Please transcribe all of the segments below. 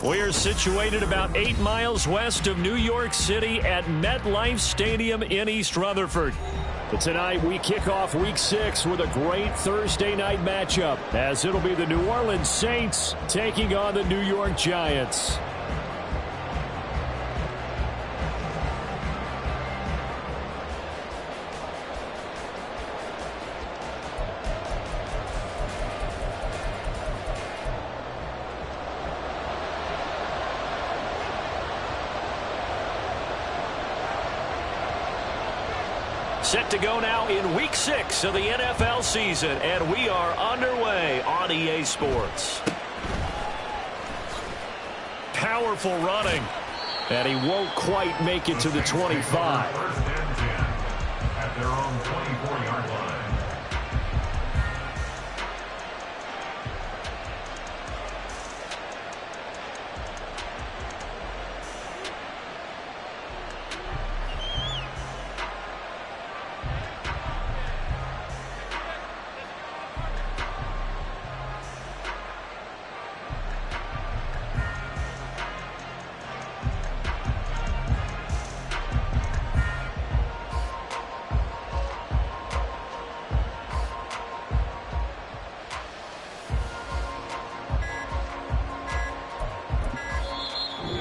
We're situated about 8 miles west of New York City at MetLife Stadium in East Rutherford. But tonight we kick off Week 6 with a great Thursday night matchup, as it'll be the New Orleans Saints taking on the New York Giants. Set to go now in Week 6 of the NFL season, and we are underway on EA Sports. Powerful running, and he won't quite make it to the 25. First and 10 at their own 24-yard line.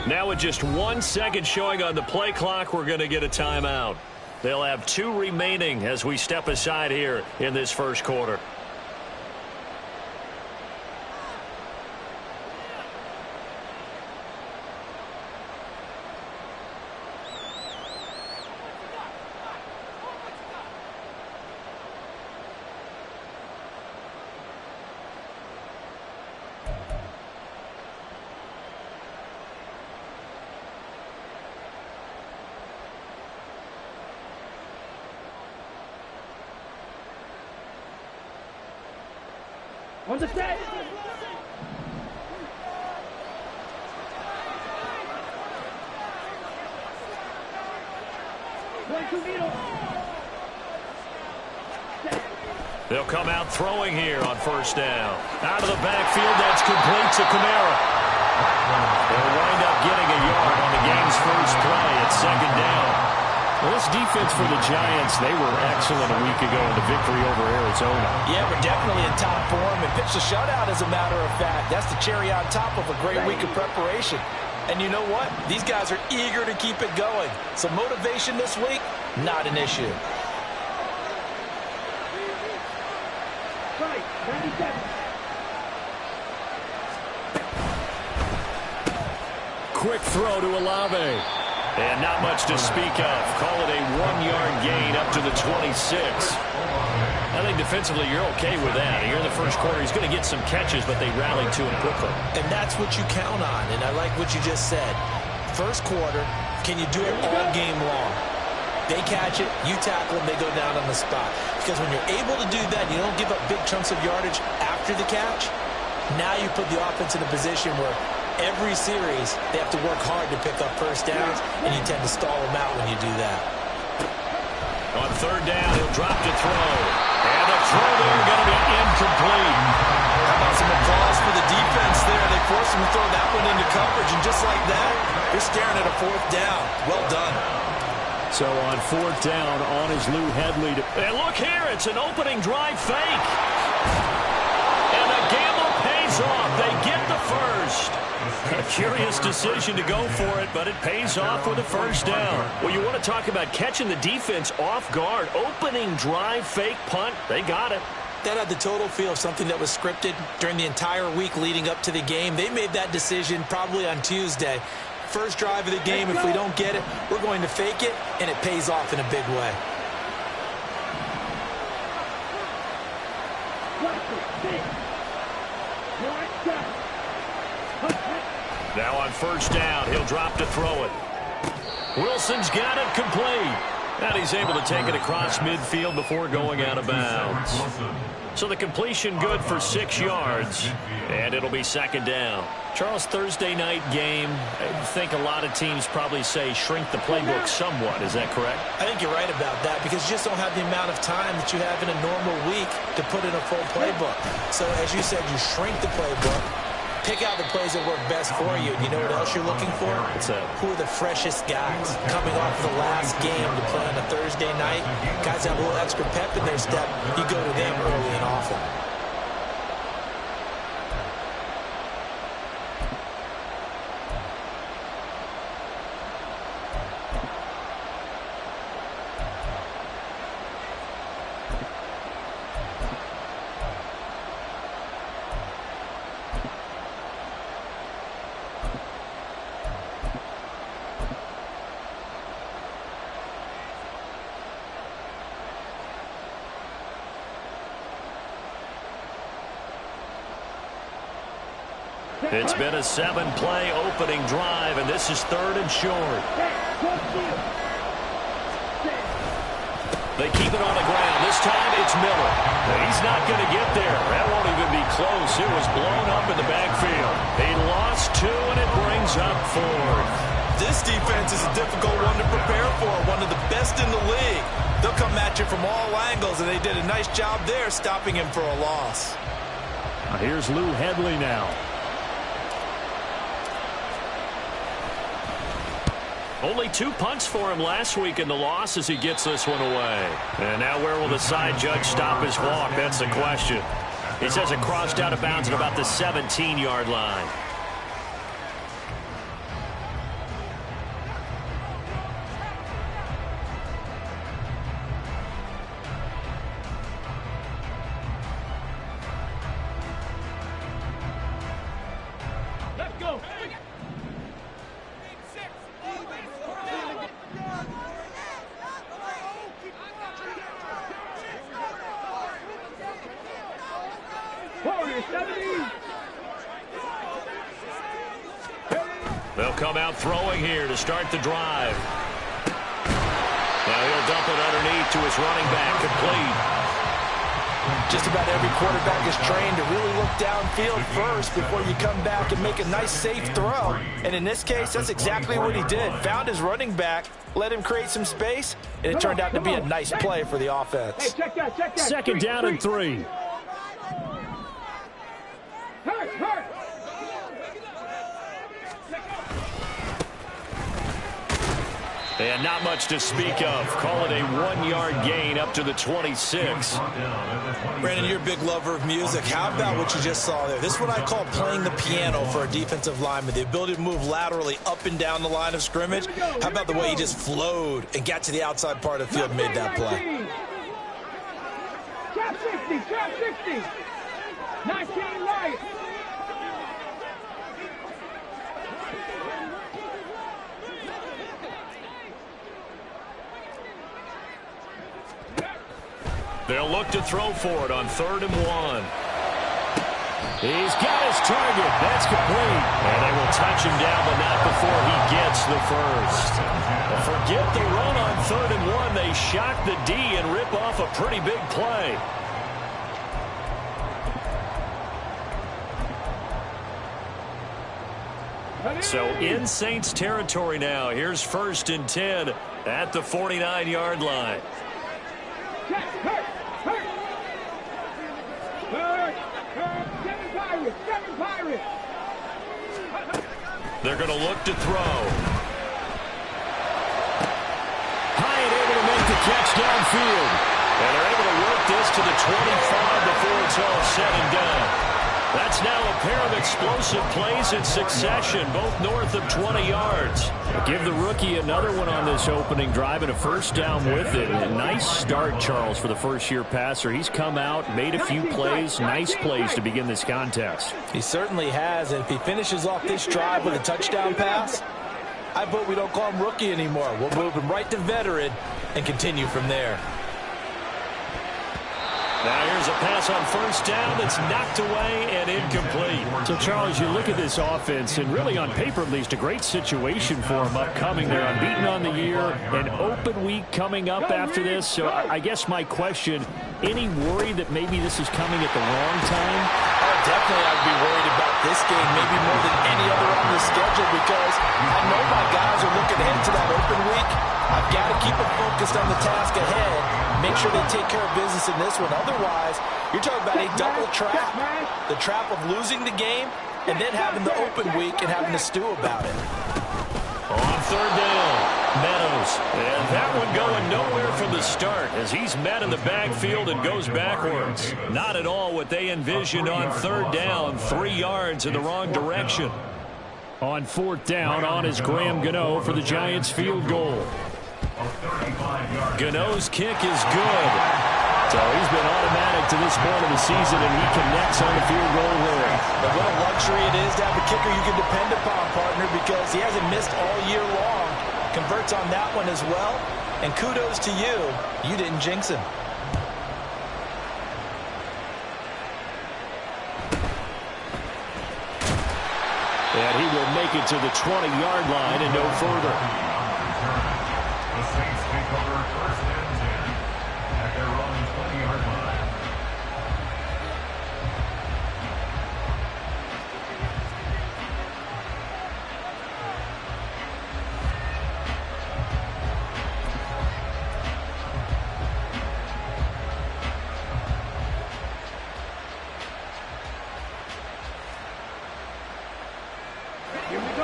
Now with just 1 second showing on the play clock, we're going to get a timeout. They'll have 2 remaining as we step aside here in this first quarter. On the set. They'll come out throwing here on first down. Out of the backfield, that's complete to Kamara. They'll wind up getting a yard on the game's first play at second down. Well, this defense for the Giants, they were excellent a week ago in the victory over Arizona. Yeah, we're definitely in top form and pitched a shutout, as a matter of fact. That's the cherry on top of a great week of preparation. And you know what? These guys are eager to keep it going. So motivation this week, not an issue. Right, 97. Quick throw to Olave. And not much to speak of. Call it a 1-yard gain up to the 26. I think defensively you're okay with that. Here in the first quarter, he's going to get some catches, but they rallied to him quickly. And that's what you count on, and I like what you just said. First quarter, can you do it all game long? They catch it, you tackle them, they go down on the spot. Because when you're able to do that, you don't give up big chunks of yardage after the catch. Now you put the offense in a position where every series, they have to work hard to pick up first downs, and you tend to stall them out when you do that. On third down, he'll drop to throw. And the throw there going to be incomplete. How about some applause for the defense there? They forced him to throw that one into coverage, and just like that, you're staring at a fourth down. Well done. So on fourth down, on is Lou Hedley. And look here, it's an opening drive fake. And the gamble pays off. They get the first. A curious decision to go for it, but it pays off with a first down. Well, you want to talk about catching the defense off guard. Opening drive, fake punt. They got it. That had the total feel of something that was scripted during the entire week leading up to the game. They made that decision probably on Tuesday. First drive of the game, if we don't get it, we're going to fake it, and it pays off in a big way. Now on first down, he'll drop to throw it. Wilson's got it complete. And he's able to take it across midfield before going out of bounds. So the completion good for 6 yards, and it'll be second down. Charles, Thursday night game, I think a lot of teams probably say shrink the playbook somewhat. Is that correct? I think you're right about that because you just don't have the amount of time that you have in a normal week to put in a full playbook. So as you said, you shrink the playbook, pick out the plays that work best for you. You know what else you're looking for? What's that? Who are the freshest guys coming off of the last game to play on a Thursday night? Guys have a little extra pep in their step. You go to them early and often. It's been a 7-play opening drive, and this is 3rd and short. They keep it on the ground. This time it's Miller. He's not going to get there. That won't even be close. It was blown up in the backfield. He lost 2, and it brings up 4th. This defense is a difficult one to prepare for, one of the best in the league. They'll come at you from all angles, and they did a nice job there stopping him for a loss. Here's Lou Hedley now. Only 2 punts for him last week in the loss as he gets this one away. And now where will the side judge stop his walk? That's the question. He says it crossed out of bounds at about the 17-yard line. Let's go. They'll come out throwing here to start the drive. Now he'll dump it underneath to his running back, complete. Just about every quarterback is trained to really look downfield first before you come back and make a nice, safe throw. And in this case, that's exactly what he did. Found his running back, let him create some space, and it turned out to be a nice play for the offense. Hey, check that. Second down and 3. Hurt. And not much to speak of. Call it a 1-yard gain up to the 26. Brandon, you're a big lover of music. How about what you just saw there? This is what I call playing the piano for a defensive lineman. The ability to move laterally up and down the line of scrimmage. How about the way he just flowed and got to the outside part of the field and made that play? Trap 60. 19 right. They'll look to throw for it on 3rd and 1. He's got his target. That's complete. And they will touch him down, but not before he gets the first. Forget the run on 3rd and 1. They shock the D and rip off a pretty big play. So in Saints territory now. Here's 1st and 10 at the 49-yard line. Hurt. 7 Pirates. They're going to look to throw. Hyatt able to make the catch downfield. And they're able to work this to the 25 before it's all said and done. That's now a pair of explosive plays in succession, both north of 20 yards. Give the rookie another one on this opening drive and a first down with it. A nice start, Charles, for the first-year passer. He's come out, made a few plays, nice plays to begin this contest. He certainly has, and if he finishes off this drive with a touchdown pass, I vote we don't call him rookie anymore. We'll move him right to veteran and continue from there. Now here's a pass on first down that's knocked away and incomplete. So, Charles, you look at this offense, and really on paper, at least, a great situation for them upcoming. They're unbeaten on the year, an open week coming up after this. So I guess my question, any worry that maybe this is coming at the wrong time? Oh, definitely I'd be worried about this game, maybe more than any other on the schedule, because I know my guys are looking ahead to that open week. I've got to keep them focused on the task ahead, make sure they take care of business in this one. Otherwise, you're talking about a double trap. The trap of losing the game and then having the open week and having to stew about it. On third down, Meadows. And that one going nowhere from the start as he's met in the backfield and goes backwards. Not at all what they envisioned on third down. 3 yards in the wrong direction. On fourth down, on is Graham Gano for the Giants field goal. Gano's kick is good. So he's been automatic to this point of the season, and he connects on the field goal line. But what a luxury it is to have a kicker you can depend upon, partner, because he hasn't missed all year long. Converts on that one as well. And kudos to you. You didn't jinx him. And he will make it to the 20-yard line and no further. The Saints take over first and 10 at their own 20-yard line.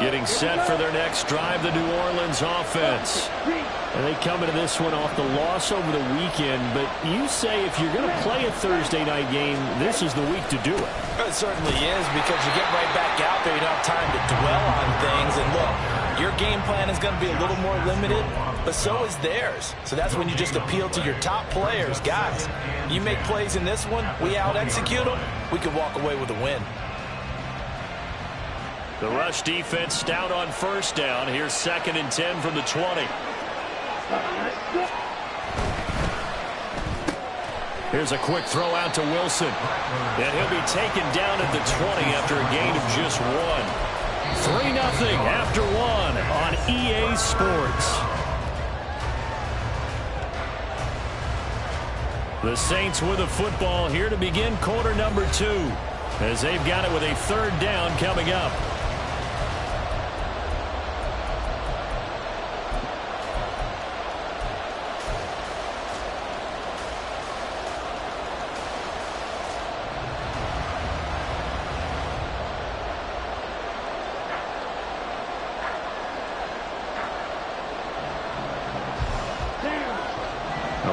Getting set for their next drive, the New Orleans offense. And they come into this one off the loss over the weekend, but you say if you're going to play a Thursday night game, this is the week to do it. It certainly is, because you get right back out there. You don't have time to dwell on things. And look, your game plan is going to be a little more limited, but so is theirs. So that's when you just appeal to your top players. Guys, you make plays in this one, we out-execute them, we could walk away with a win. The rush defense stout on first down. Here's 2nd and 10 from the 20. Here's a quick throw out to Wilson. And he'll be taken down at the 20 after a gain of just 1. 3-0 after 1 on EA Sports. The Saints with the football here to begin quarter number 2, as they've got it with a 3rd down coming up.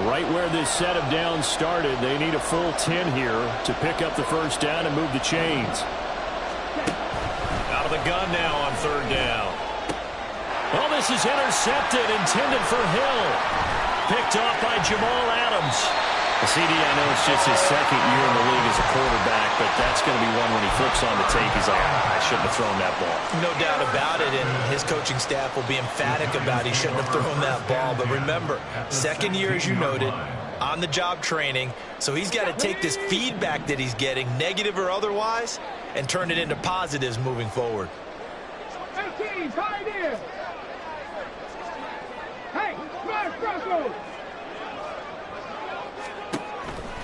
Right where this set of downs started, they need a full 10 here to pick up the first down and move the chains. Out of the gun now on 3rd down. Oh, this is intercepted, intended for Hill. Picked off by Jamal Adams. The CD, I know it's just his 2nd year in the league as a quarterback, but that's going to be one when he flips on the tape, he's like, I shouldn't have thrown that ball. No doubt about it, and his coaching staff will be emphatic about he shouldn't have thrown that ball. But remember, 2nd year, as you noted, on-the-job training, so he's got to take this feedback that he's getting, negative or otherwise, and turn it into positives moving forward. 18, tight end. Hey, smash Broncos.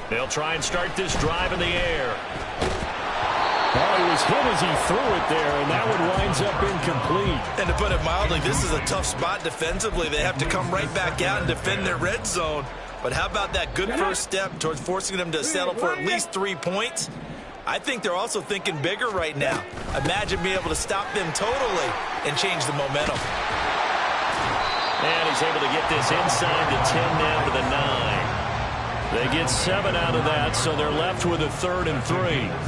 They'll try and start this drive in the air. Oh, he was hit as he threw it there, and that one winds up incomplete. And to put it mildly, this is a tough spot defensively. They have to come right back out and defend their red zone. But how about that good first step towards forcing them to settle for at least 3 points? I think they're also thinking bigger right now. Imagine being able to stop them totally and change the momentum. And he's able to get this inside the 10 now to the 9. They get 7 out of that, so they're left with a 3rd and 3.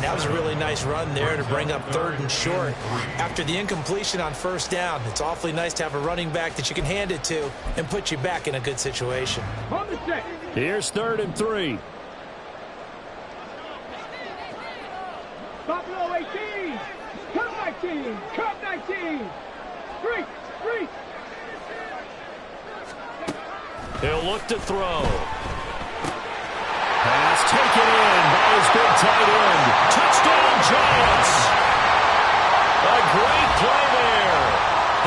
That was a really nice run there to bring up 3rd and short. After the incompletion on first down, it's awfully nice to have a running back that you can hand it to and put you back in a good situation. Here's 3rd and 3. Buffalo 18. Come 19. Come 19. 3. He'll look to throw. Pass taken in by his big tight end. Touchdown, Giants. A great play there.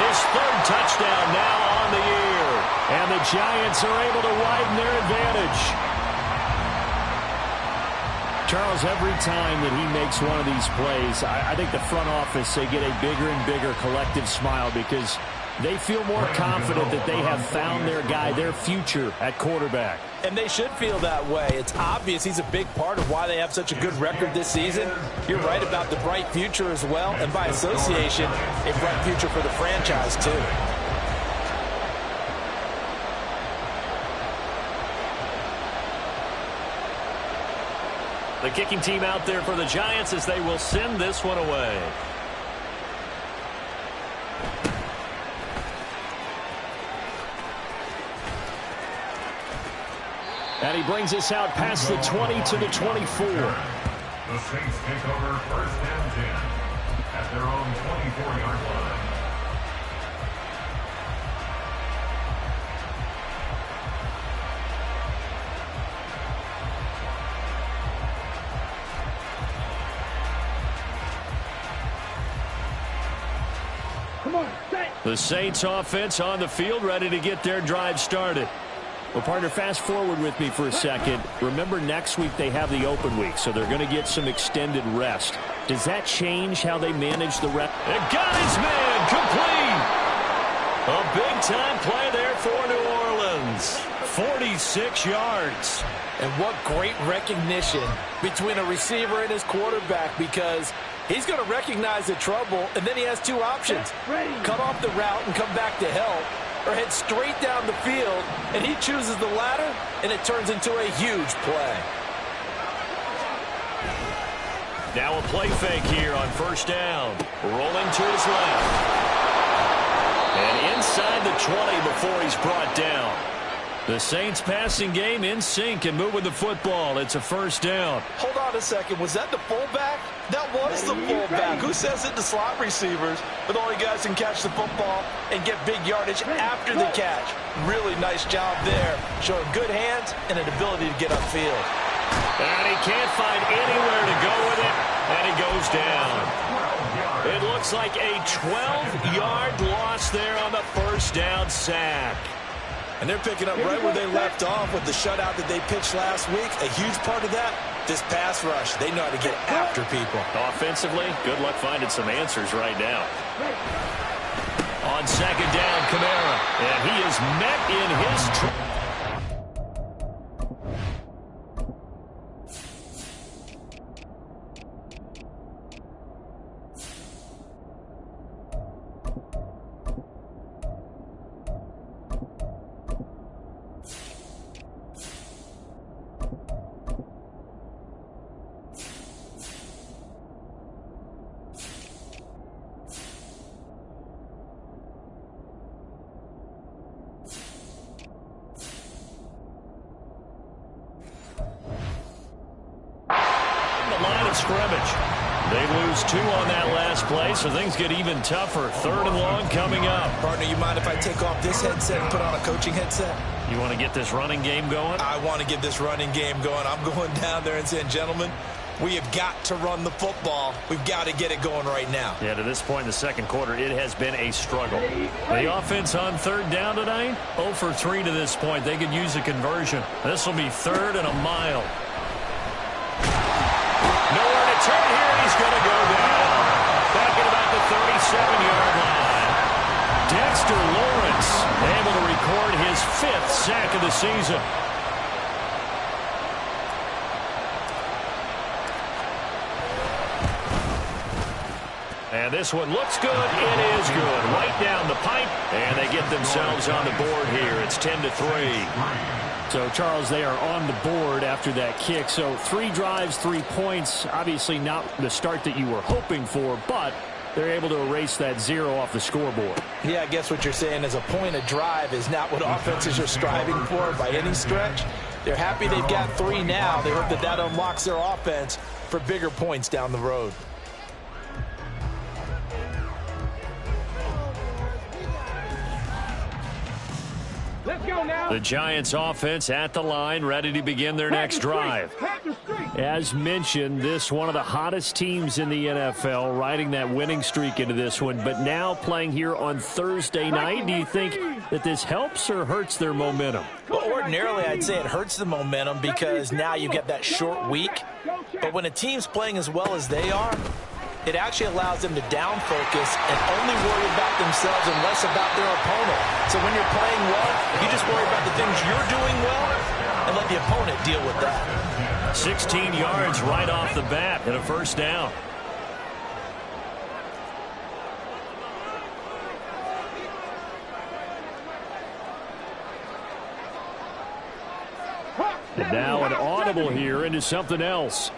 His third touchdown now on the year. And the Giants are able to widen their advantage. Charles, every time that he makes one of these plays, I think the front office, they get a bigger and bigger collective smile because they feel more confident that they have found their guy, their future at quarterback. And they should feel that way. It's obvious he's a big part of why they have such a good record this season. You're right about the bright future as well, and by association, a bright future for the franchise too. The kicking team out there for the Giants as they will send this one away. And he brings us out past the 20 to the 24. The Saints take over first and 10 at their own 24-yard line. The Saints offense on the field, ready to get their drive started. Well, partner, fast forward with me for a second. Remember, next week they have the open week, so they're going to get some extended rest. Does that change how they manage the rest? And got his man complete. A big-time play there for New Orleans. 46 yards. And what great recognition between a receiver and his quarterback, because he's going to recognize the trouble, and then he has two options. Cut off the route and come back to help, or head straight down the field, and he chooses the latter, and it turns into a huge play. Now a play fake here on first down. Rolling to his left. And inside the 20 before he's brought down. The Saints passing game in sync and moving the football. It's a first down. Hold on a second. Was that the fullback? That was the fullback. Who says it to slot receivers? But only guys can catch the football and get big yardage after the catch. Really nice job there. Showing good hands and an ability to get upfield. And he can't find anywhere to go with it. And he goes down. It looks like a 12-yard loss there on the first down sack. And they're picking up right where they left off with the shutout that they pitched last week. A huge part of that, this pass rush. They know how to get after people. Offensively, good luck finding some answers right now. On second down, Kamara. And he is met in his... scrimmage. They lose 2 on that last play, so things get even tougher. Third and long coming up. Partner, you mind if I take off this headset and put on a coaching headset? You want to get this running game going? I want to get this running game going. I'm going down there and saying, gentlemen, we have got to run the football. We've got to get it going right now. Yeah, to this point in the second quarter, it has been a struggle. The offense on third down tonight, 0 for 3 to this point. They could use a conversion. This will be third and a mile. Nowhere to turn here, and he's going to go down. Back at about the 37-yard line. Dexter Lawrence able to record his 5th sack of the season. And this one looks good. It is good. Right down the pipe. And they get themselves on the board here. It's 10-3. So, Charles, they are on the board after that kick. So 3 drives, 3 points. Obviously not the start that you were hoping for, but they're able to erase that 0 off the scoreboard. Yeah, I guess what you're saying is a point a drive is not what offenses are striving for by any stretch. They're happy they've got 3 now. They hope that that unlocks their offense for bigger points down the road. Let's go now. The Giants offense at the line, ready to begin their next drive. As mentioned, this one of the hottest teams in the NFL, riding that winning streak into this one, but now playing here on Thursday night. Do you think that this helps or hurts their momentum? Well, ordinarily, I'd say it hurts the momentum because now you get that short week. But when a team's playing as well as they are, it actually allows them to down focus and only worry about themselves and less about their opponent. So when you're playing well, you just worry about the things you're doing well and let the opponent deal with that. 16 yards right off the bat and a first down. And now an audible here into something else.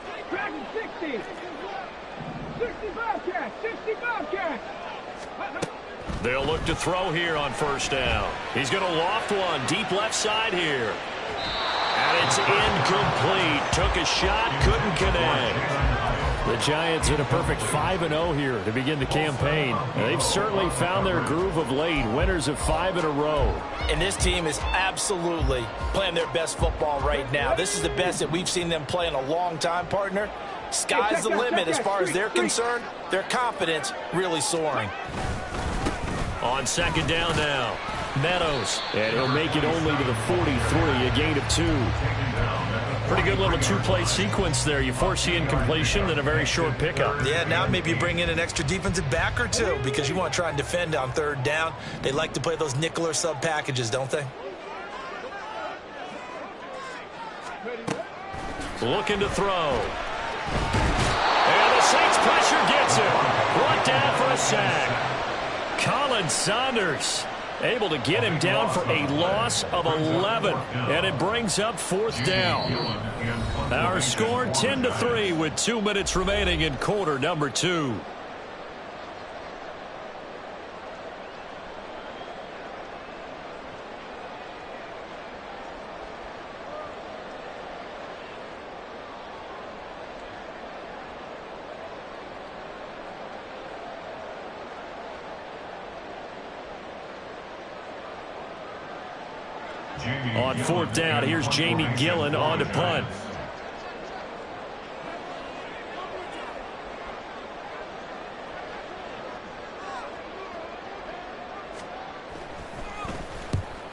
60. 65 catch. 65 catch. They'll look to throw here on first down. He's going to loft one deep left side here. And it's incomplete. Took a shot, couldn't connect. The Giants in a perfect 5-0 here to begin the campaign. They've certainly found their groove of late. Winners of 5 in a row. And this team is absolutely playing their best football right now. This is the best that we've seen them play in a long time, partner. Sky's the limit as far as they're concerned. Their confidence really soaring. On second down now, Meadows. And he'll make it only to the 43, a gain of 2. Pretty good little two-play sequence there. You force the incompletion, then a very short pickup. Yeah, now maybe you bring in an extra defensive back or two because you want to try and defend on third down. They like to play those nickel or sub packages, don't they? Looking to throw. And the Saints pressure gets him. Brought down for a sack. Colin Saunders able to get him down for a loss of 11. And it brings up fourth down. Our score 10-3 with 2 minutes remaining in quarter number 2. On fourth down, here's Jamie Gillen on to punt.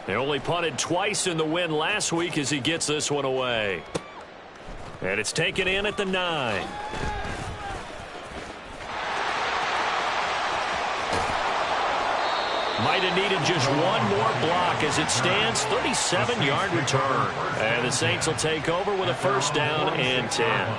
They only punted twice in the win last week as he gets this one away. And it's taken in at the 9. Might have needed just one more block as it stands. 37-yard return. And the Saints will take over with a first down and 10.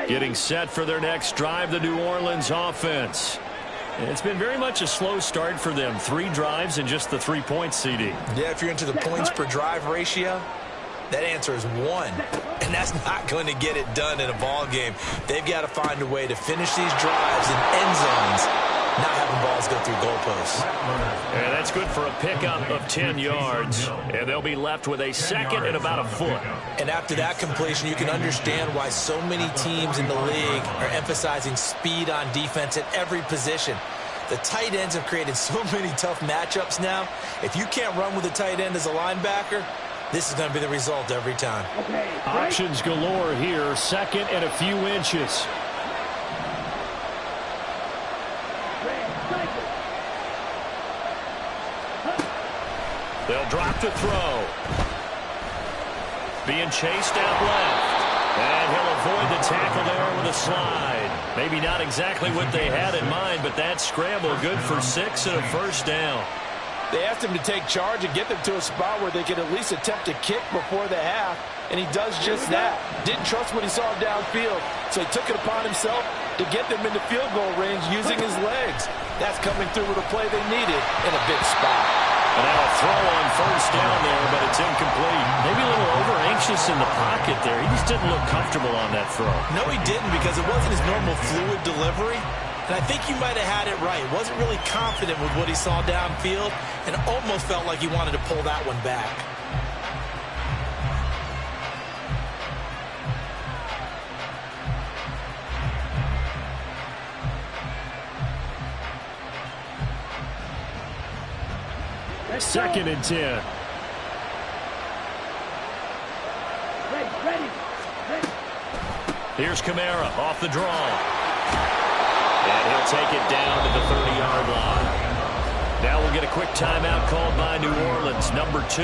Getting set for their next drive, the New Orleans offense. It's been very much a slow start for them. 3 drives and just the 3 points, CD. Yeah, if you're into the points per drive ratio, that answer is 1. And that's not going to get it done in a ball game. They've got to find a way to finish these drives in end zones, not having balls go through goalposts. And that's good for a pickup of 10 yards. And they'll be left with a second and about a foot. And after that completion, you can understand why so many teams in the league are emphasizing speed on defense at every position. The tight ends have created so many tough matchups now. If you can't run with a tight end as a linebacker, this is going to be the result every time. Options galore here. Second and a few inches. They'll drop to throw. Being chased out left. And he'll avoid the tackle there with a slide. Maybe not exactly what they had in mind, but that scramble good for 6 and a first down. They asked him to take charge and get them to a spot where they could at least attempt a kick before the half, and he does just that. Didn't trust what he saw downfield, so he took it upon himself to get them into field goal range using his legs. That's coming through with a play they needed in a big spot. And now a throw on first down there, but It's incomplete. Maybe a little over-anxious in the pocket there. He just didn't look comfortable on that throw. No, he didn't, because it wasn't his normal fluid delivery. And I think you might have had it right. Wasn't really confident with what he saw downfield and almost felt like he wanted to pull that one back. Second and 10. Ready. Here's Kamara off the draw. And he'll take it down to the 30-yard line. Now we'll get a quick timeout called by New Orleans, number 2,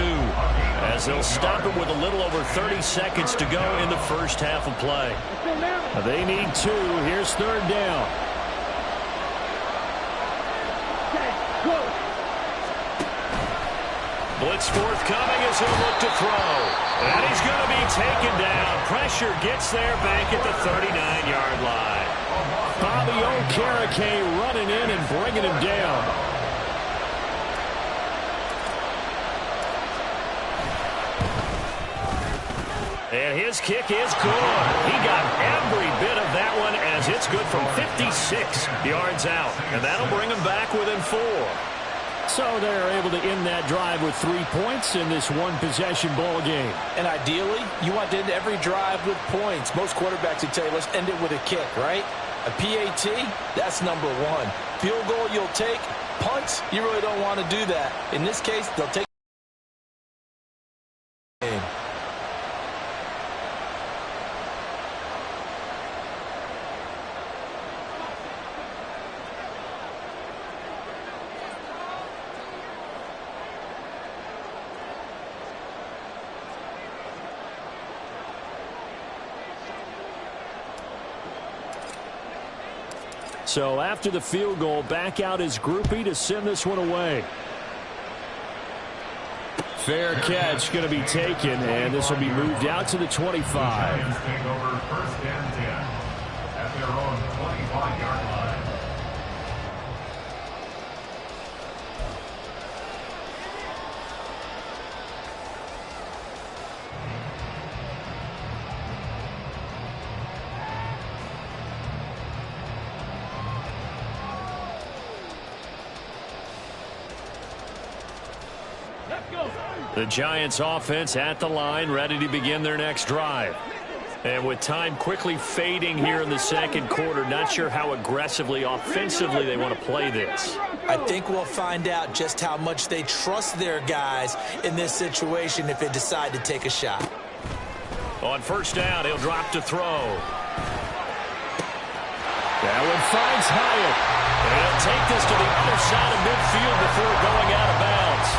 as they'll stop it with a little over 30 seconds to go in the first half of play. They need 2. Here's third down. Blitz forthcoming as he'll look to throw. And he's going to be taken down. Pressure gets there back at the 39-yard line. Bobby Okereke running in and bringing him down. And his kick is good. He got every bit of that one as it's good from 56 yards out. And that'll bring him back within 4. So they're able to end that drive with 3 points in this one-possession ball game. And ideally, you want to end every drive with points. Most quarterbacks would tell you, let's end it with a kick, right? A PAT, that's number 1. Field goal you'll take. Punts, you really don't want to do that. In this case, they'll take game. So after the field goal, back out is Groupie to send this one away. Fair catch going to be taken, and this will be moved out to the 25. Take over first and 10 at their own 25-yard line. The Giants offense at the line, ready to begin their next drive. And with time quickly fading here in the second quarter, not sure how aggressively, offensively they want to play this. I think we'll find out just how much they trust their guys in this situation if they decide to take a shot. On first down, he'll drop to throw. That one finds Hyatt. And he'll take this to the other side of midfield before going out of bounds.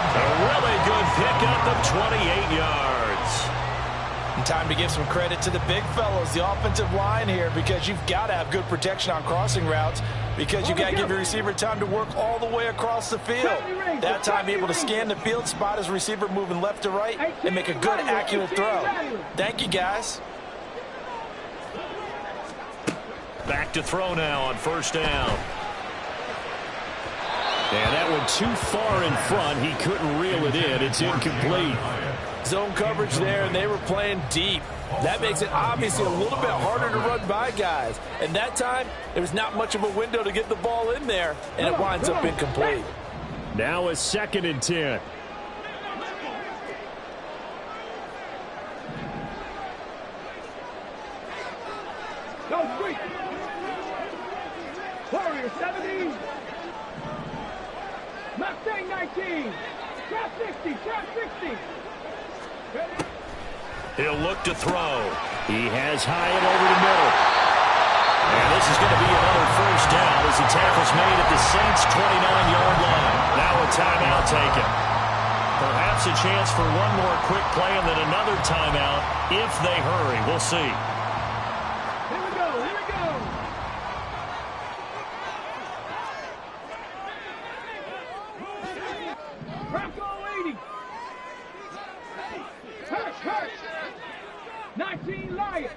A really good pickup of 28 yards. And time to give some credit to the big fellows, the offensive line here, because you've got to have good protection on crossing routes, because you've got to give your receiver time to work all the way across the field. That time, be able to scan the field, spot his receiver moving left to right, and make a good, accurate throw. Thank you, guys. Back to throw now on first down. And that one too far in front. He couldn't reel it in. It's incomplete. Zone coverage there, and they were playing deep. That makes it obviously a little bit harder to run by guys. And that time, there was not much of a window to get the ball in there, and it winds up incomplete. Now a second and 10. Go, quick. Warrior 70. Mustang 19. Trap 60. Trap 60. He'll look to throw. He has Hyatt over the middle. And this is going to be another first down as the tackle's made at the Saints' 29-yard line. Now a timeout taken. Perhaps a chance for one more quick play and then another timeout if they hurry. We'll see. Here we go. Here we go. Bronco 80. Hurts. 19 Lions.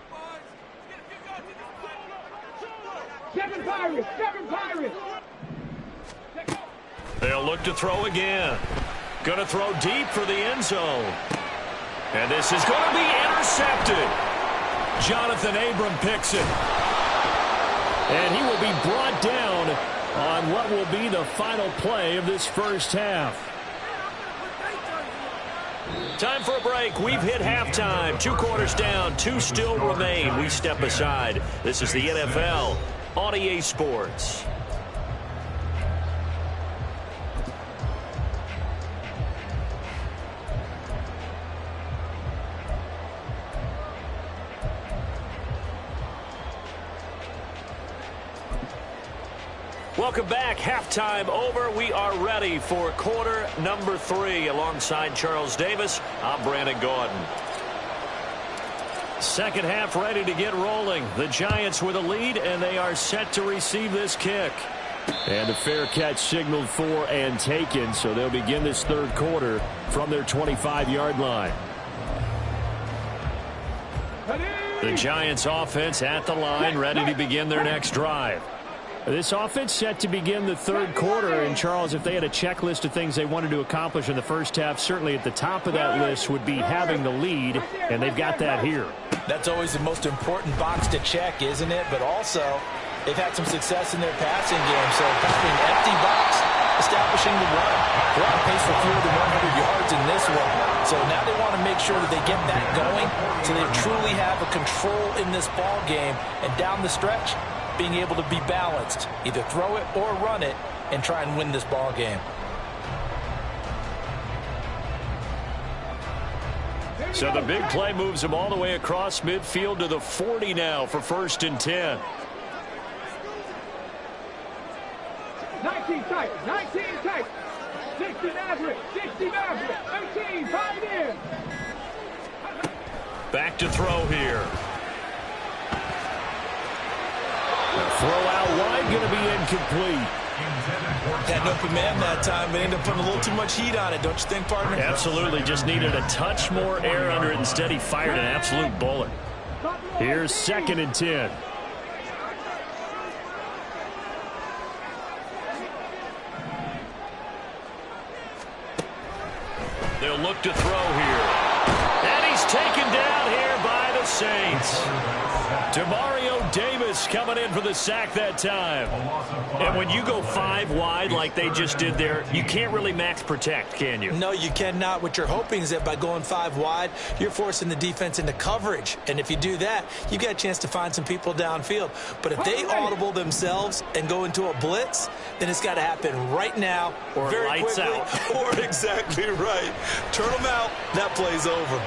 7 Pirates. They'll look to throw again. Going to throw deep for the end zone. And this is going to be intercepted. Jonathan Abram picks it. And he will be brought down on what will be the final play of this first half. Time for a break. We've hit halftime. 2 quarters down. 2 still remain. We step aside. This is the NFL on EA Sports. Welcome back. Halftime over. We are ready for quarter number 3. Alongside Charles Davis, I'm Brandon Gordon. Second half ready to get rolling. The Giants with a lead, and they are set to receive this kick. And a fair catch signaled for and taken, so they'll begin this third quarter from their 25-yard line. The Giants offense at the line, ready to begin their next drive. This offense set to begin the third quarter, and Charles, if they had a checklist of things they wanted to accomplish in the first half, certainly at the top of that list would be having the lead, and they've got that here. That's always the most important box to check, isn't it? But also, they've had some success in their passing game, so having an empty box, establishing the run. They're on pace for fewer than 100 yards in this one, so now they want to make sure that they get that going so they truly have a control in this ball game, and down the stretch, being able to be balanced, either throw it or run it, and try and win this ball game. So the big play moves them all the way across midfield to the 40 now for 1st and 10. 19 tight, 19 tight. 60 Maverick, 60 Maverick, 18, 5 in. Back to throw here. Throw out wide, going to be incomplete. Had an open man that time, but ended up putting a little too much heat on it, don't you think, partner? Absolutely, just needed a touch more air under it. Instead, he fired an absolute bullet. Here's 2nd and 10. They'll look to throw here. And he's taken down here by the Saints. Demario Davis coming in for the sack that time. And when you go 5 wide like they just did there, you can't really max protect, can you? No, you cannot. What you're hoping is that by going 5 wide, you're forcing the defense into coverage. And if you do that, you get a chance to find some people downfield. But if they audible themselves and go into a blitz, then it's got to happen right now, or very lights quickly, out. Or exactly right. Turn them out. That play's over.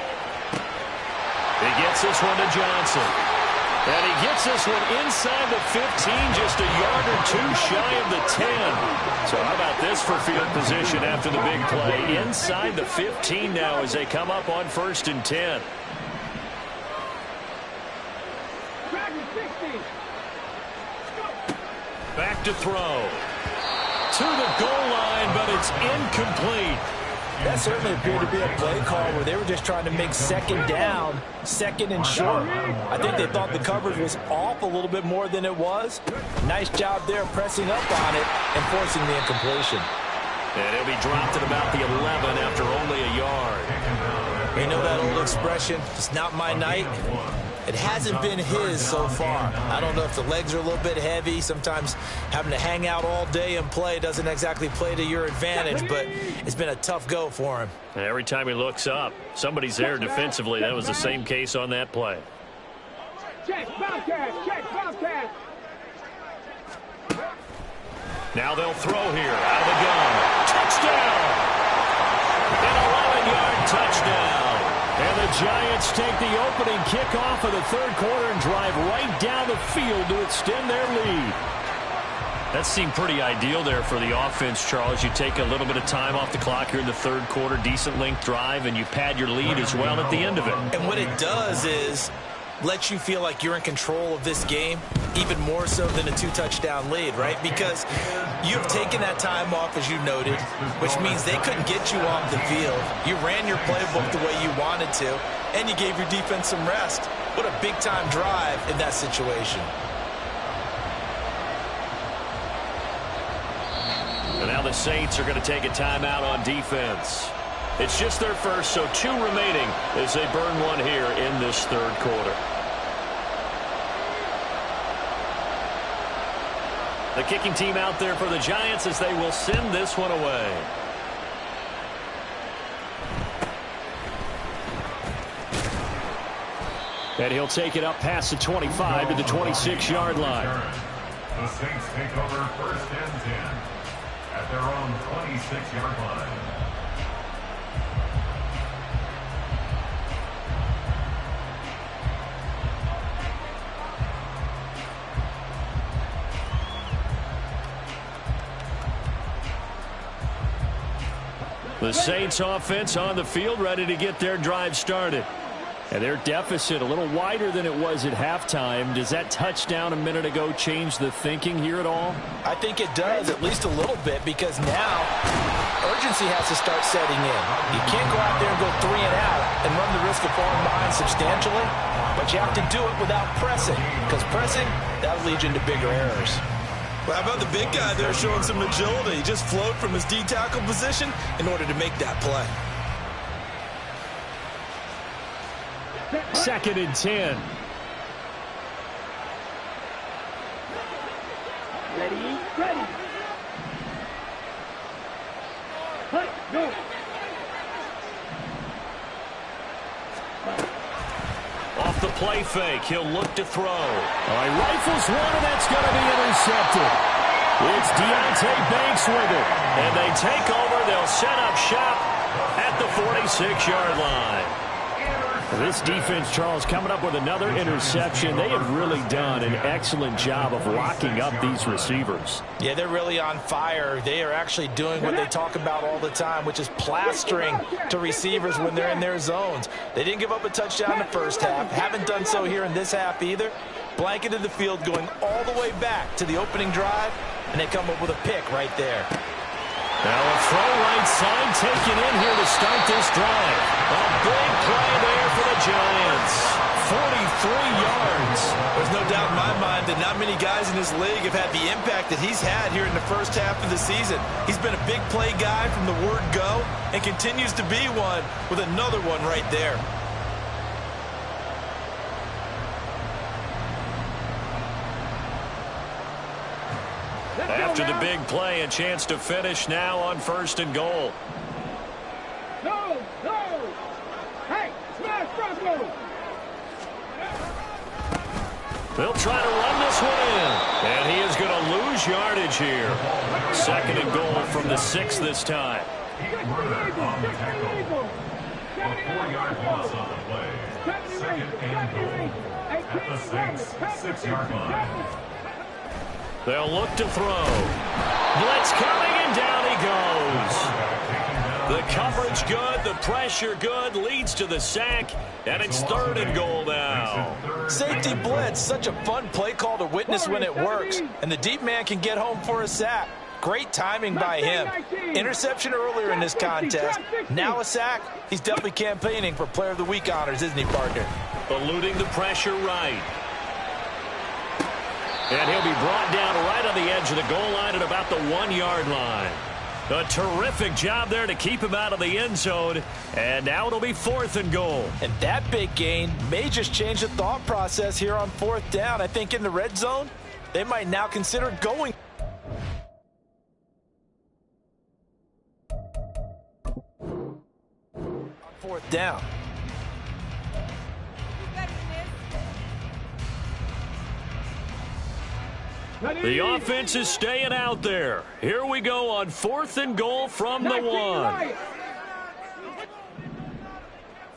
He gets this one to Johnson. And he gets this one inside the 15, just a yard or 2 shy of the 10. So how about this for field position after the big play? Inside the 15 now as they come up on 1st and 10. Back to throw. To the goal line, but it's incomplete. That certainly appeared to be a play call where they were just trying to make 2nd down, 2nd and short. I think they thought the coverage was off a little bit more than it was. Nice job there pressing up on it and forcing the incompletion. And he'll be dropped at about the 11 after only a yard. You know that old expression, it's not my night. It hasn't been his so far. I don't know if the legs are a little bit heavy. Sometimes having to hang out all day and play doesn't exactly play to your advantage, but it's been a tough go for him. And every time he looks up, somebody's there defensively. That was the same case on that play. Check, Bobcat, check, Bobcat. Now they'll throw here out of the gun. Touchdown! An 11-yard touchdown. And the Giants take the opening kickoff of the third quarter and drive right down the field to extend their lead. That seemed pretty ideal there for the offense, Charles. You take a little bit of time off the clock here in the third quarter, decent length drive, and you pad your lead as well at the end of it. And what it does is let you feel like you're in control of this game, even more so than a 2-touchdown lead, right? Because you've taken that time off, as you noted, which means they couldn't get you off the field. You ran your playbook the way you wanted to, and you gave your defense some rest. What a big-time drive in that situation. And now the Saints are going to take a timeout on defense. It's just their first, so 2 remaining as they burn one here in this third quarter. The kicking team out there for the Giants as they will send this one away. And he'll take it up past the 25 to the 26-yard line. The Saints take over 1st and 10 at their own 26-yard line. The Saints offense on the field, ready to get their drive started. And their deficit a little wider than it was at halftime. Does that touchdown a minute ago change the thinking here at all? I think it does, at least a little bit, because now urgency has to start setting in. You can't go out there and go 3 and out and run the risk of falling behind substantially, but you have to do it without pressing, because pressing, that'll lead you into bigger errors. Well, how about the big guy there showing some agility? He just flowed from his D-tackle position in order to make that play. 2nd and 10. Ready, ready. Hut, go. Off the play fake, he'll look to throw. He rifles one, and that's going to be intercepted. It's Deontay Banks with it. And they take over. They'll set up shop at the 46-yard line. This defense, Charles, coming up with another interception. They have really done an excellent job of locking up these receivers. Yeah, they're really on fire. They are actually doing what they talk about all the time, which is plastering to receivers when they're in their zones. They didn't give up a touchdown in the first half. Haven't done so here in this half either. Blanketed the field going all the way back to the opening drive, and they come up with a pick right there. Now a throw right side taken in here to start this drive. A big play there for the Giants. 43 yards. There's no doubt in my mind that not many guys in this league have had the impact that he's had here in the first half of the season. He's been a big play guy from the word go and continues to be one with another one right there. After the big play, a chance to finish now on 1st and goal. No, no. Hey, smash Bravo. They'll try to run this one in. And he is going to lose yardage here. 2nd and goal from the 6 this time. On the tackle. A 4-yard loss on the play. 2nd and goal at the Saints' 6-yard line. They'll look to throw. Blitz coming, and down he goes. The coverage good, the pressure good, leads to the sack, and it's 3rd and goal now. Safety blitz, such a fun play call to witness when it works, and the deep man can get home for a sack. Great timing by him. Interception earlier in this contest. Now a sack. He's definitely campaigning for Player of the Week honors, isn't he, partner? Eluding the pressure right. And he'll be brought down right on the edge of the goal line at about the 1-yard line. A terrific job there to keep him out of the end zone. And now it'll be 4th and goal. And that big gain may just change the thought process here on 4th down. I think in the red zone, they might now consider going. On 4th down. The offense is staying out there. Here we go on 4th and goal from the 1.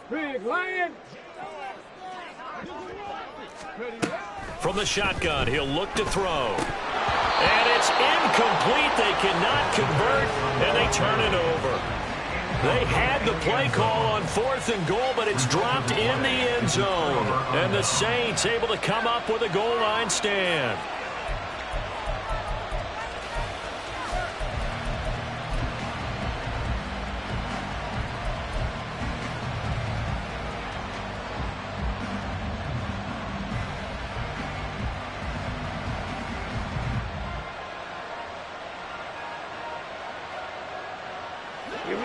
Big Lion. From the shotgun, he'll look to throw. And it's incomplete. They cannot convert, and they turn it over. They had the play call on 4th and goal, but it's dropped in the end zone. And the Saints able to come up with a goal line stand.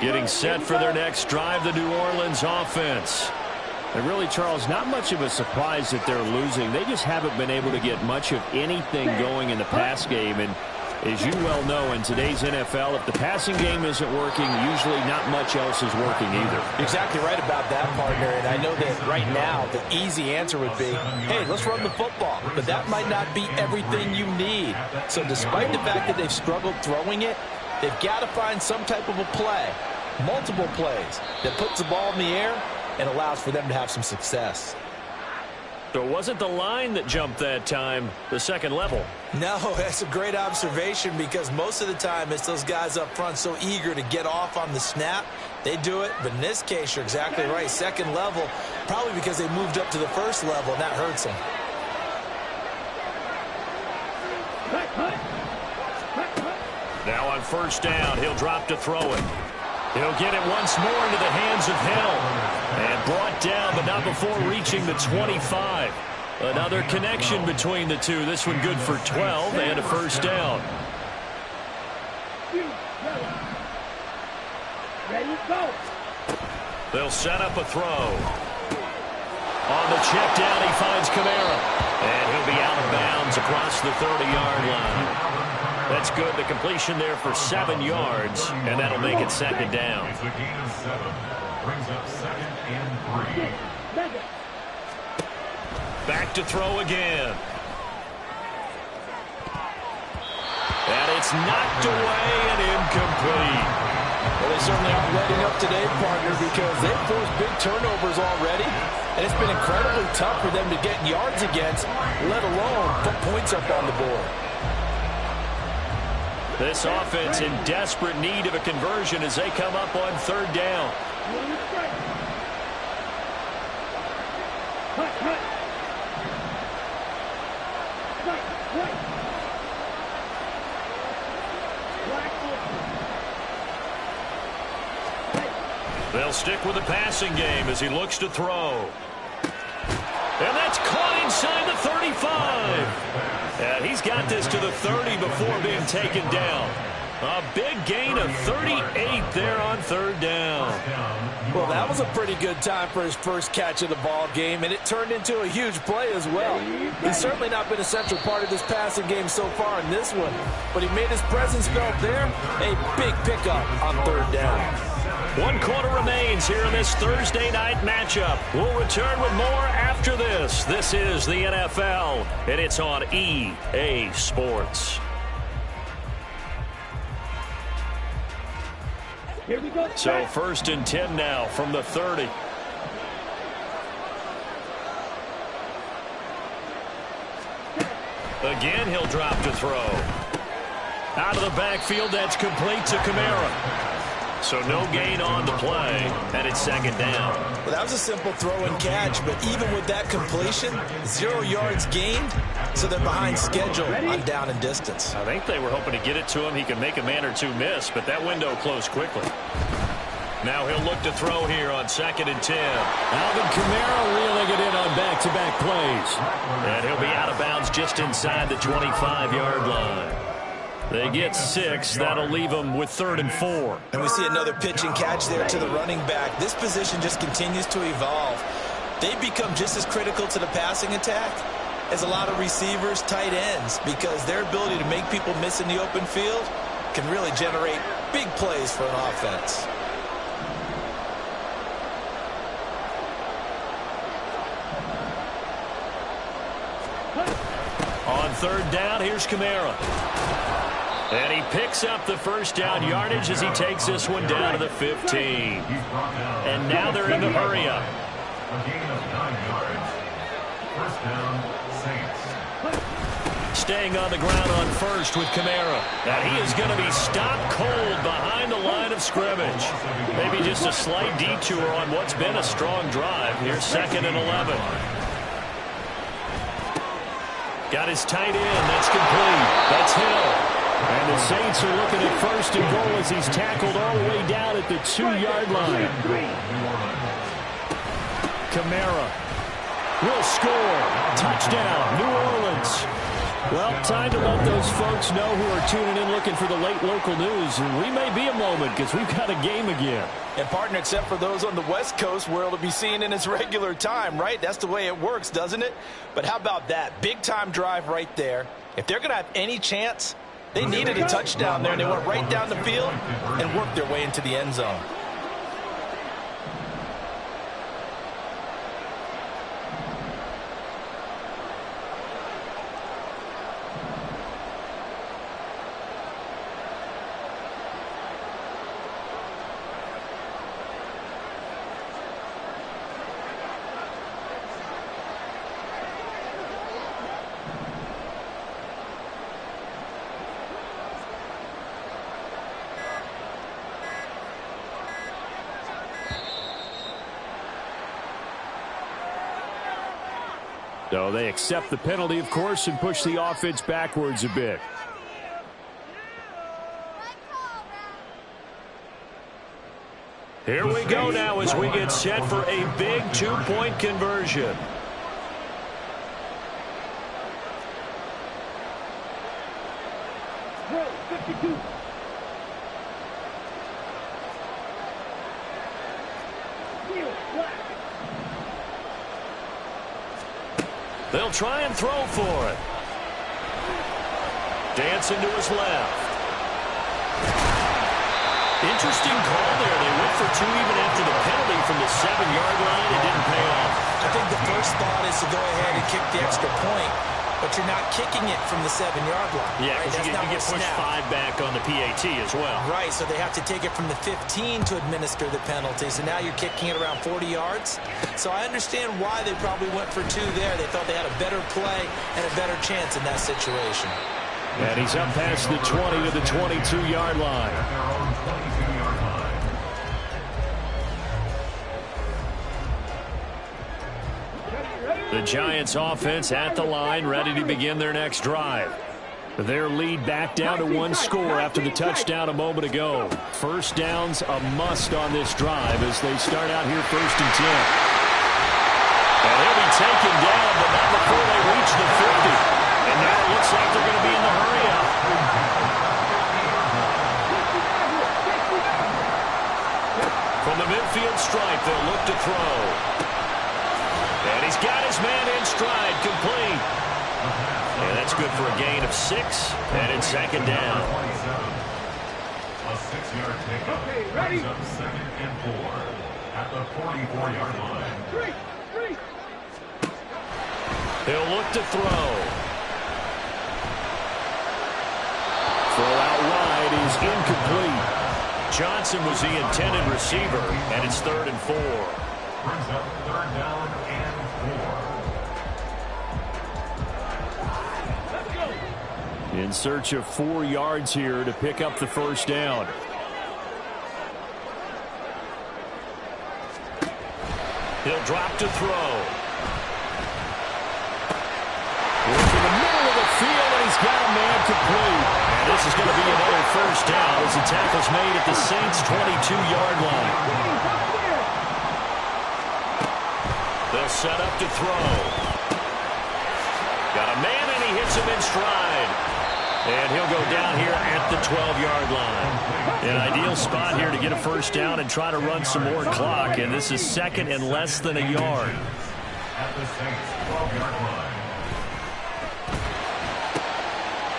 Getting set for their next drive, the New Orleans offense. And really, Charles, not much of a surprise that they're losing. They just haven't been able to get much of anything going in the pass game. And as you well know, in today's NFL, if the passing game isn't working, usually not much else is working either. Exactly right about that, partner. And I know that right now the easy answer would be, hey, let's run the football. But that might not be everything you need. So despite the fact that they've struggled throwing it, they've got to find some type of a play, multiple plays, that puts the ball in the air and allows for them to have some success. So it wasn't the line that jumped that time, the second level. No, that's a great observation because most of the time it's those guys up front so eager to get off on the snap. They do it, but in this case, you're exactly right. Second level, probably because they moved up to the first level, and that hurts them. Now on first down, he'll drop to throw it. He'll get it once more into the hands of Hill. And brought down, but not before reaching the 25. Another connection between the two. This one good for 12 and a first down. They'll set up a throw. On the check down, he finds Kamara. And he'll be out of bounds across the 30-yard line. That's good. The completion there for 7 yards, and that'll make it second down. It's a gain of 7. Brings up 2nd and 3. Back to throw again. And it's knocked away and incomplete. Well, they certainly aren't letting up today, partner, because they've forced big turnovers already, and it's been incredibly tough for them to get yards against, let alone put points up on the board. This offense in desperate need of a conversion as they come up on third down. They'll stick with the passing game as he looks to throw. And that's caught inside the 35. And he's got this to the 30 before being taken down. A big gain of 38 there on third down. Well, that was a pretty good time for his first catch of the ball game, and it turned into a huge play as well. He's certainly not been a central part of this passing game so far in this one, but he made his presence felt there. A big pickup on third down. 1 quarter remains here in this Thursday night matchup. We'll return with more after this. This is the NFL, and it's on EA Sports. Here we go. So 1st and 10 now from the 30. Again, he'll drop to throw. Out of the backfield, that's complete to Kamara. So no gain on the play, and it's second down. Well, that was a simple throw and catch, but even with that completion, 0 yards gained, so they're behind schedule on down and distance. I think they were hoping to get it to him. He could make a man or two miss, but that window closed quickly. Now he'll look to throw here on 2nd and 10. Alvin Kamara reeling it in on back-to-back plays. And he'll be out of bounds just inside the 25-yard line. They get 6. That'll leave them with 3rd and 4. And we see another pitch and catch there to the running back. This position just continues to evolve. They become just as critical to the passing attack as a lot of receivers, tight ends, because their ability to make people miss in the open field can really generate big plays for an offense. On third down, here's Kamara. And he picks up the first down yardage as he takes this one down to the 15. And now they're in the hurry-up. A gain of 9 yards. First down, Saints. Staying on the ground on first with Kamara. Now he is going to be stopped cold behind the line of scrimmage. Maybe just a slight detour on what's been a strong drive. Here's 2nd and 11. Got his tight end. That's complete. That's Hill. And the Saints are looking at 1st and goal as he's tackled all the way down at the 2-yard line. Kamara will score. Touchdown, New Orleans. Well, time to let those folks know who are tuning in looking for the late local news. We may be a moment because we've got a game again. And partner, except for those on the West Coast where it'll be seen in its regular time, right? That's the way it works, doesn't it? But how about that? Big time drive right there. If they're going to have any chance, they needed a touchdown there, and they went right down the field and worked their way into the end zone. So they accept the penalty, of course, and push the offense backwards a bit. Here we go now as we get set for a big two-point conversion. Roll, 52. Field, black. They'll try and throw for it. Dancing to his left. Interesting call there. They went for two even after the penalty from the 7-yard line. It didn't pay off. I think the first thought is to go ahead and kick the extra point, but you're not kicking it from the 7-yard line. Yeah, right? because you get pushed 5 back on the PAT as well. Right, so they have to take it from the 15 to administer the penalty. So now you're kicking it around 40 yards. So I understand why they probably went for 2 there. They thought they had a better play and a better chance in that situation. And he's up past the 20 to the 22-yard line. The Giants offense at the line, ready to begin their next drive. Their lead back down to 1 score after the touchdown a moment ago. First down's a must on this drive as they start out here 1st and 10. And he'll be taken down, but not before they reach the 50. And now it looks like they're going to be in the hurry-up. From the midfield stripe, they'll look to throw. And he's got his man in stride, complete. And that's good for a gain of 6, and it's 2nd down. A 6-yard takeoff. Okay, ready? Brings up 2nd and 4 at the 44-yard line. 3. He'll look to throw. Throw out wide is incomplete. Johnson was the intended receiver, and it's 3rd and 4. Brings up 3rd down and 4. In search of 4 yards here to pick up the first down. He'll drop to throw. Into the middle of the field, and he's got a man complete. And this is going to be another first down as the tackle's made at the Saints' 22-yard line. They'll set up to throw. Got a man, and he hits him in stride. And he'll go down here at the 12-yard line. An ideal spot here to get a first down and try to run some more clock. And this is 2nd and less than a yard. At the Saints' 12-yard line.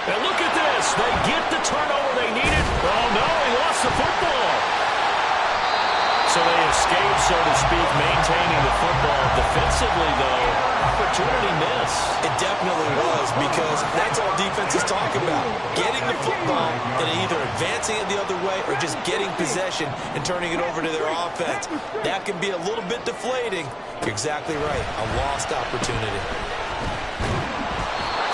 And look at this. They get the turnover they needed. Oh, no, he lost the football. So they escape, so to speak, maintaining the football. Defensively, though, opportunity miss. It definitely was, because that's all defense is talking about. Getting the football and either advancing it the other way or just getting possession and turning it over to their offense. That can be a little bit deflating. You're exactly right. A lost opportunity.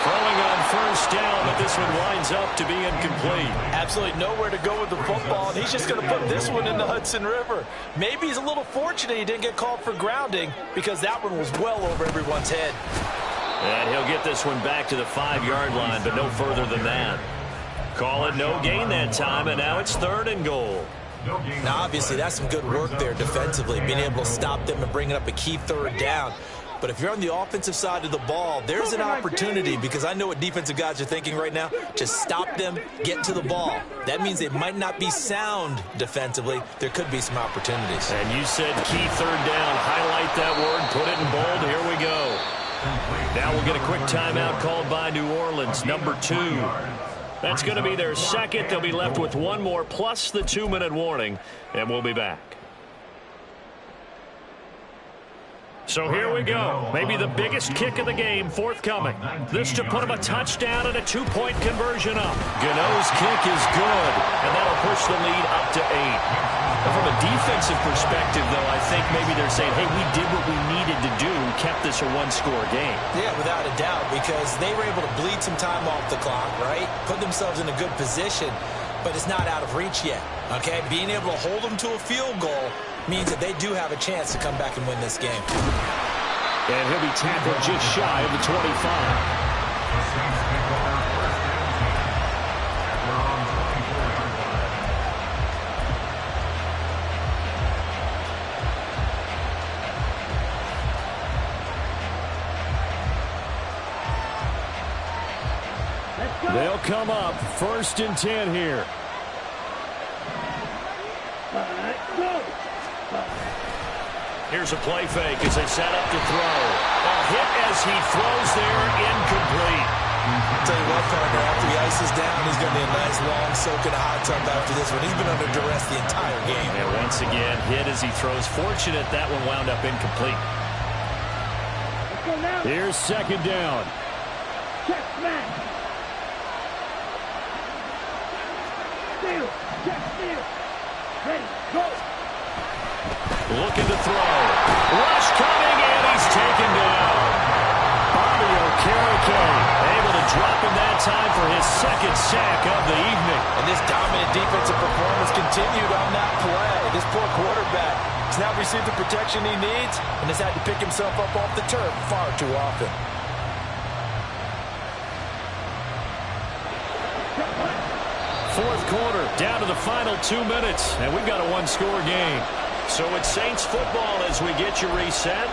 Throwing on first down, but this one winds up to be incomplete. Absolutely nowhere to go with the football, and he's just going to put this one in the Hudson River. Maybe he's a little fortunate he didn't get called for grounding, because that one was well over everyone's head. And he'll get this one back to the 5-yard line, but no further than that. Call it no gain that time, and now it's 3rd and goal. Now, obviously, that's some good work there defensively, being able to stop them and bringing up a key 3rd down. But if you're on the offensive side of the ball, there's an opportunity, because I know what defensive guys are thinking right now, to stop them, get to the ball. That means they might not be sound defensively. There could be some opportunities. And you said key third down. Highlight that word, put it in bold. Here we go. Now we'll get a quick timeout called by New Orleans, number 2. That's going to be their second. They'll be left with one more plus the 2-minute warning, and we'll be back. So here we go. Maybe the biggest kick of the game forthcoming. This to put him a touchdown and a 2-point conversion up. Gano's kick is good, and that'll push the lead up to 8. And from a defensive perspective, though, I think maybe they're saying, hey, we did what we needed to do, kept this a one-score game. Yeah, without a doubt, because they were able to bleed some time off the clock, right? Put themselves in a good position, but it's not out of reach yet, okay? Being able to hold them to a field goal means that they do have a chance to come back and win this game. And he'll be tackled just shy of the 25. They'll come up 1st and 10 here. Here's a play fake as they set up to throw. A hit as he throws there, incomplete. I'll tell you what, partner, after he ices down, he's going to be a nice, long, soaking hot tub after this one. He's been under duress the entire game. And once again, hit as he throws. Fortunate that one wound up incomplete. Here's 2nd down. Check smash. Steal. Check steal. Ready. Go. Looking to throw. Rush coming, and he's taken down. Bobby Okereke Able to drop him that time for his 2nd sack of the evening. And this dominant defensive performance continued on that play. This poor quarterback has now received the protection he needs and has had to pick himself up off the turf far too often. Fourth quarter, down to the final 2 minutes, and we've got a one-score game. So it's Saints football as we get you reset.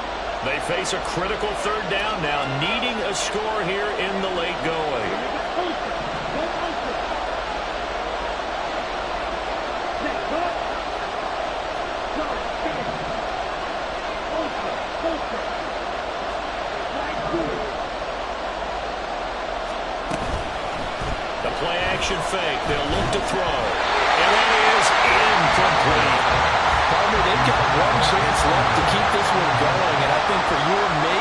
They face a critical 3rd down now, needing a score here in the late going. The play-action fake. They'll look to throw. And it is incomplete. Partner, they've got one chance left to keep this one going, and I think for you and me,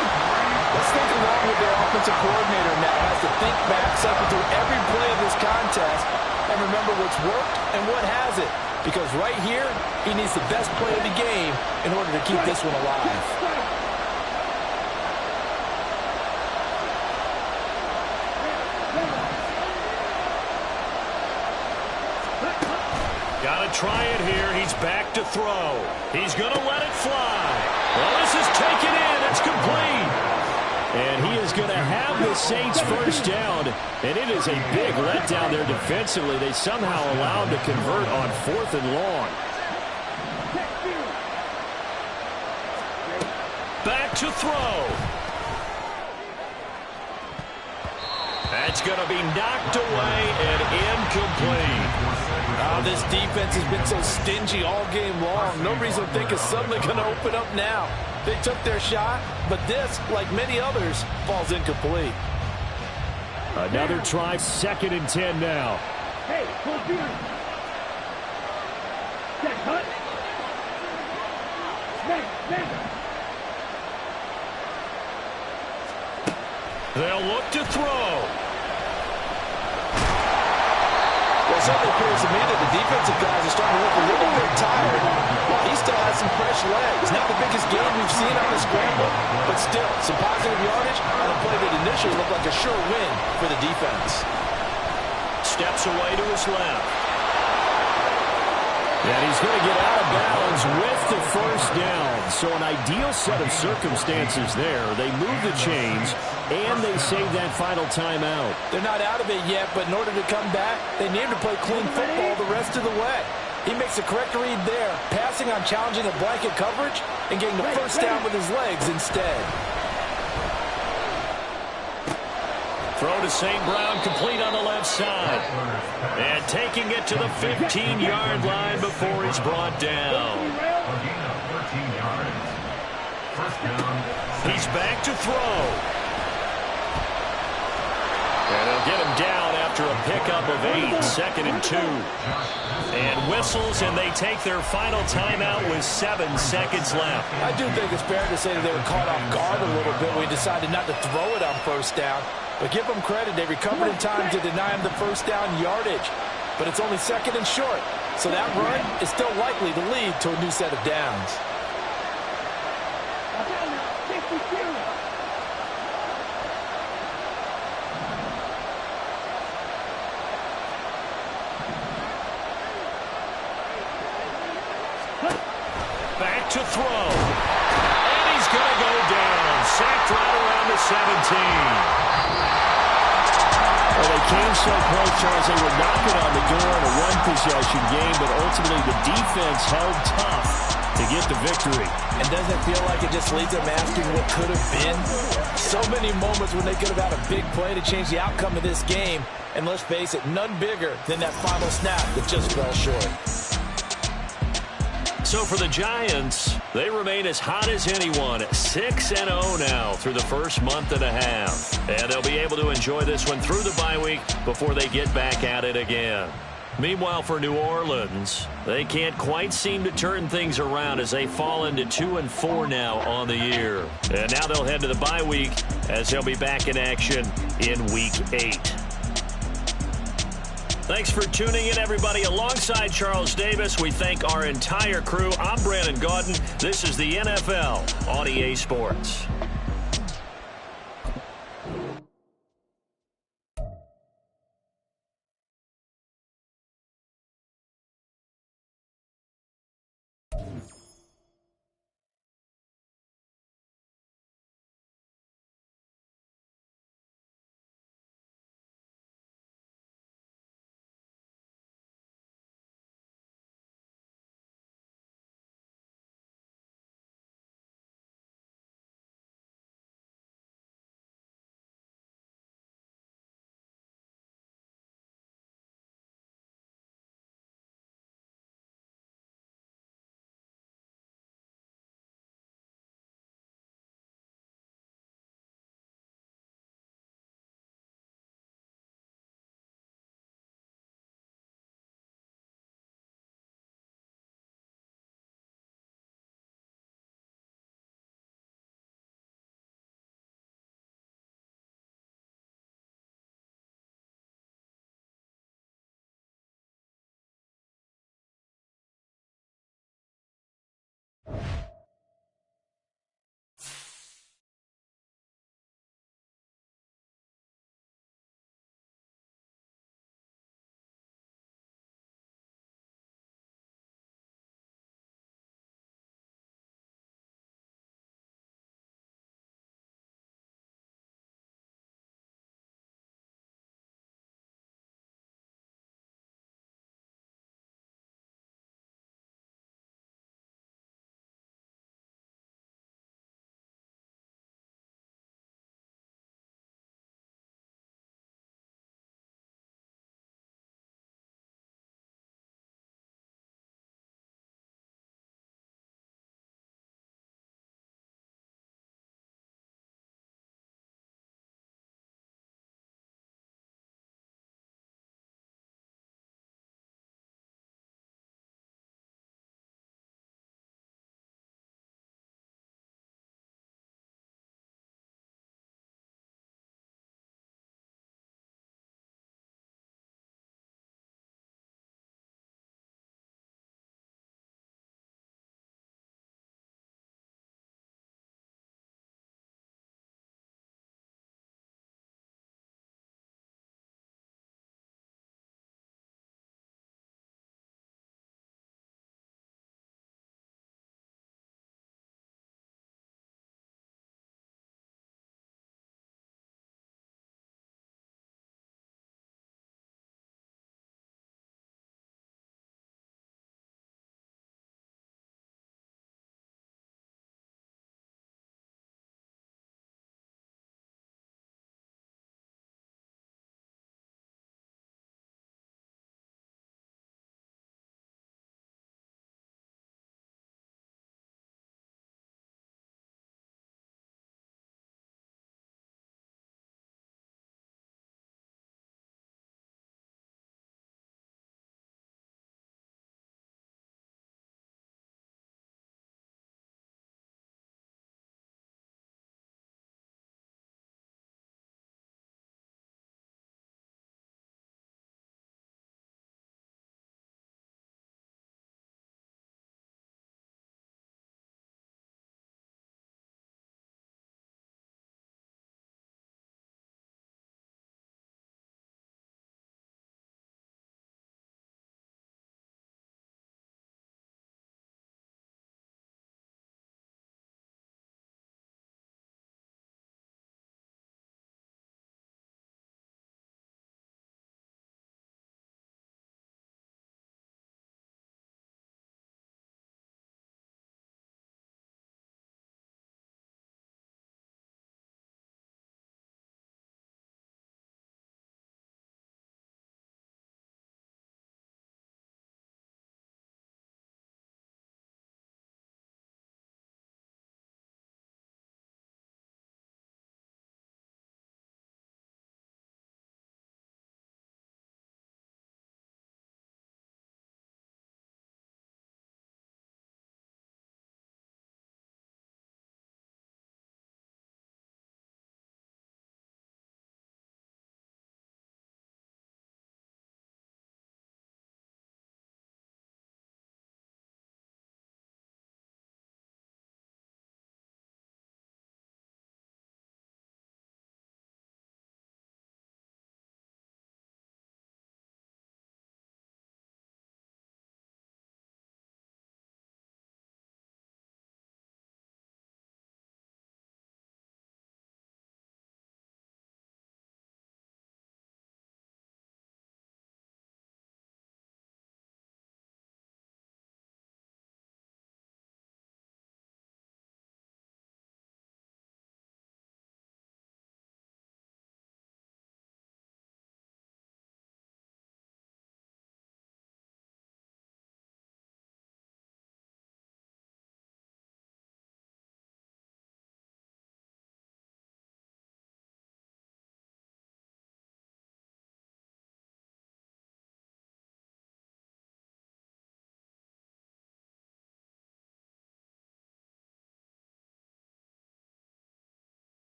let's think along with their offensive coordinator now has to think back, cycle through every play of this contest, and remember what's worked and what hasn't. Because right here, he needs the best play of the game in order to keep this one alive. Got to try it here. He's back to throw. He's going to let it fly. Well, this is taken in. It's complete. And he is going to have the Saints 1st down. And it is a big letdown there defensively. They somehow allowed to convert on 4th and long. Back to throw. That's going to be knocked away and incomplete. Oh, this defense has been so stingy all game long. No reason to think it's suddenly going to open up now. They took their shot, but this, like many others, falls incomplete. Another try, 2nd and 10 now. Hey, full field. Check, hut. They'll look to throw. Well, it certainly appears to me that the defensive guys are starting to look a little bit tired. While he still has some fresh legs. Not the biggest game we've seen on the scramble, but still, some positive yardage on a play that initially looked like a sure win for the defense. Steps away to his left. And he's going to get out of bounds with the 1st down. So an ideal set of circumstances there. They move the chains, and they save that final timeout. They're not out of it yet, but in order to come back, they need to play clean football the rest of the way. He makes the correct read there, passing on challenging a blanket coverage and getting the 1st down with his legs instead. Throw to St. Brown, complete on the left side. And taking it to the 15-yard line before he's brought down. He's back to throw. And they'll get him down after a pickup of 8, 2nd and 2. And whistles, and they take their final timeout with 7 seconds left. I do think it's fair to say that they were caught off guard a little bit when we decided not to throw it on first down. But give them credit, they recovered in time to deny him the first down yardage. But it's only 2nd and short, so that run is still likely to lead to a new set of downs. Back to throw. And he's going to go down. Sacked right around the 17. Well, they came so close, Charles. They were knocking on the door in a one-possession game, but ultimately the defense held tough to get the victory. And doesn't it feel like it just leads them asking what could have been? So many moments when they could have had a big play to change the outcome of this game. And let's face it, none bigger than that final snap that just fell short. So for the Giants, they remain as hot as anyone, 6-0 now through the first month and a half. And they'll be able to enjoy this one through the bye week before they get back at it again. Meanwhile, for New Orleans, they can't quite seem to turn things around as they fall into 2-4 now on the year. And now they'll head to the bye week as they'll be back in action in Week 8. Thanks for tuning in, everybody. Alongside Charles Davis, we thank our entire crew. I'm Brandon Gaudin. This is the NFL on EA Sports.